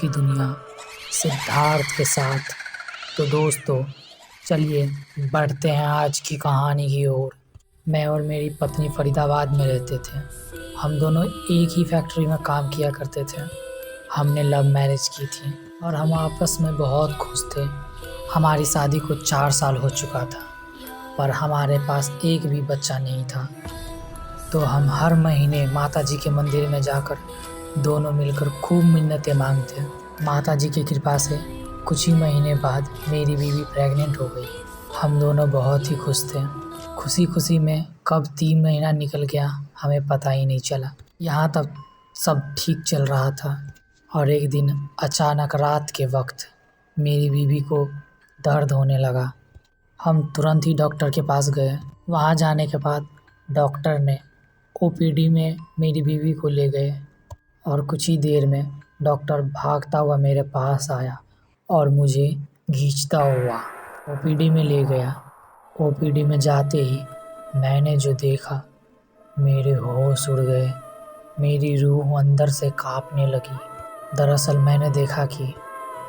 अनोखी दुनिया सिद्धार्थ के साथ। तो दोस्तों चलिए बढ़ते हैं आज की कहानी की ओर। मैं और मेरी पत्नी फरीदाबाद में रहते थे। हम दोनों एक ही फैक्ट्री में काम किया करते थे। हमने लव मैरिज की थी और हम आपस में बहुत खुश थे। हमारी शादी को 4 साल हो चुका था, पर हमारे पास एक भी बच्चा नहीं था। तो हम हर महीने माता जी के मंदिर में जाकर दोनों मिलकर खूब मिन्नतें मांगते। माता जी की कृपा से कुछ ही महीने बाद मेरी बीवी प्रेग्नेंट हो गई। हम दोनों बहुत ही खुश थे। खुशी खुशी में कब 3 महीना निकल गया हमें पता ही नहीं चला। यहाँ तक सब ठीक चल रहा था और एक दिन अचानक रात के वक्त मेरी बीवी को दर्द होने लगा। हम तुरंत ही डॉक्टर के पास गए। वहाँ जाने के बाद डॉक्टर ने ओपीडी में मेरी बीवी को ले गए और कुछ ही देर में डॉक्टर भागता हुआ मेरे पास आया और मुझे खींचता हुआ ओपीडी में ले गया। ओपीडी में जाते ही मैंने जो देखा, मेरे होश उड़ गए। मेरी रूह अंदर से कांपने लगी। दरअसल मैंने देखा कि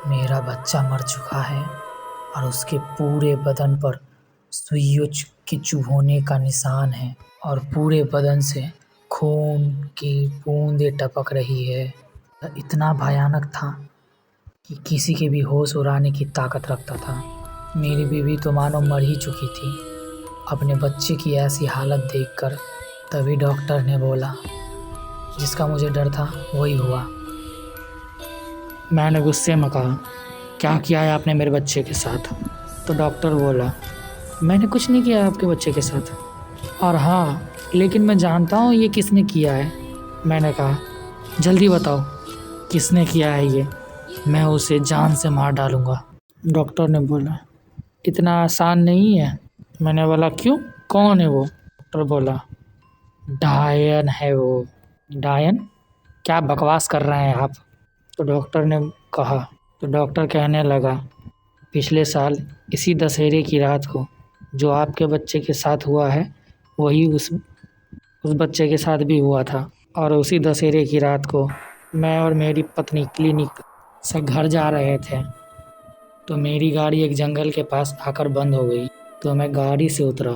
मेरा बच्चा मर चुका है और उसके पूरे बदन पर सुइयों के चुभोने का निशान है और पूरे बदन से खून की बूंदें टपक रही है। इतना भयानक था कि किसी के भी होश उड़ाने की ताकत रखता था। मेरी बीवी तो मानो मर ही चुकी थी। अपने बच्चे की ऐसी हालत देखकर तभी डॉक्टर ने बोला, जिसका मुझे डर था वही हुआ। मैंने गुस्से में कहा, क्या किया है आपने मेरे बच्चे के साथ? तो डॉक्टर बोला, मैंने कुछ नहीं किया आपके बच्चे के साथ, और हाँ लेकिन मैं जानता हूँ ये किसने किया है। मैंने कहा, जल्दी बताओ किसने किया है ये, मैं उसे जान से मार डालूँगा। डॉक्टर ने बोला, इतना आसान नहीं है। मैंने बोला, क्यों, कौन है वो? डॉक्टर बोला, डायन है वो। डायन? क्या बकवास कर रहे हैं आप? तो डॉक्टर ने कहा, तो डॉक्टर कहने लगा, पिछले साल इसी दशहरे की रात को जो आपके बच्चे के साथ हुआ है वही उस बच्चे के साथ भी हुआ था। और उसी दशहरे की रात को मैं और मेरी पत्नी क्लिनिक से घर जा रहे थे तो मेरी गाड़ी एक जंगल के पास आकर बंद हो गई। तो मैं गाड़ी से उतरा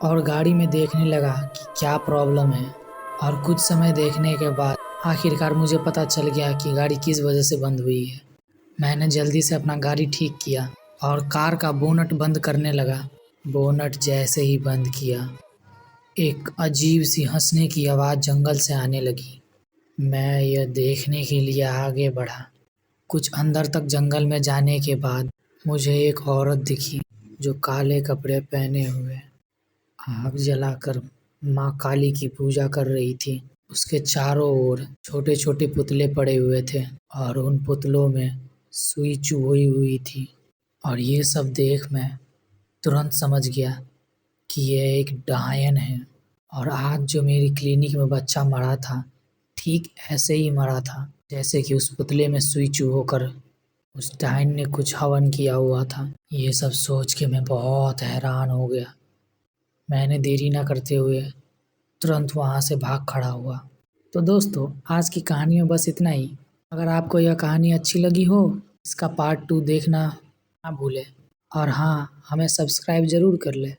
और गाड़ी में देखने लगा कि क्या प्रॉब्लम है। और कुछ समय देखने के बाद आखिरकार मुझे पता चल गया कि गाड़ी किस वजह से बंद हुई है। मैंने जल्दी से अपना गाड़ी ठीक किया और कार का बोनट बंद करने लगा। बोनट जैसे ही बंद किया, एक अजीब सी हंसने की आवाज़ जंगल से आने लगी। मैं यह देखने के लिए आगे बढ़ा। कुछ अंदर तक जंगल में जाने के बाद मुझे एक औरत दिखी जो काले कपड़े पहने हुए आग जलाकर माँ काली की पूजा कर रही थी। उसके चारों ओर छोटे छोटे पुतले पड़े हुए थे और उन पुतलों में सुई चुभी हुई थी। और ये सब देख मैं तुरंत समझ गया कि यह एक डायन है। और आज जो मेरी क्लिनिक में बच्चा मरा था, ठीक ऐसे ही मरा था जैसे कि उस पुतले में सुई चुभोकर उस डायन ने कुछ हवन किया हुआ था। ये सब सोच के मैं बहुत हैरान हो गया। मैंने देरी ना करते हुए तुरंत वहाँ से भाग खड़ा हुआ। तो दोस्तों आज की कहानी में बस इतना ही। अगर आपको यह कहानी अच्छी लगी हो, इसका पार्ट 2 देखना ना भूलें। और हाँ, हमें सब्सक्राइब ज़रूर कर लें।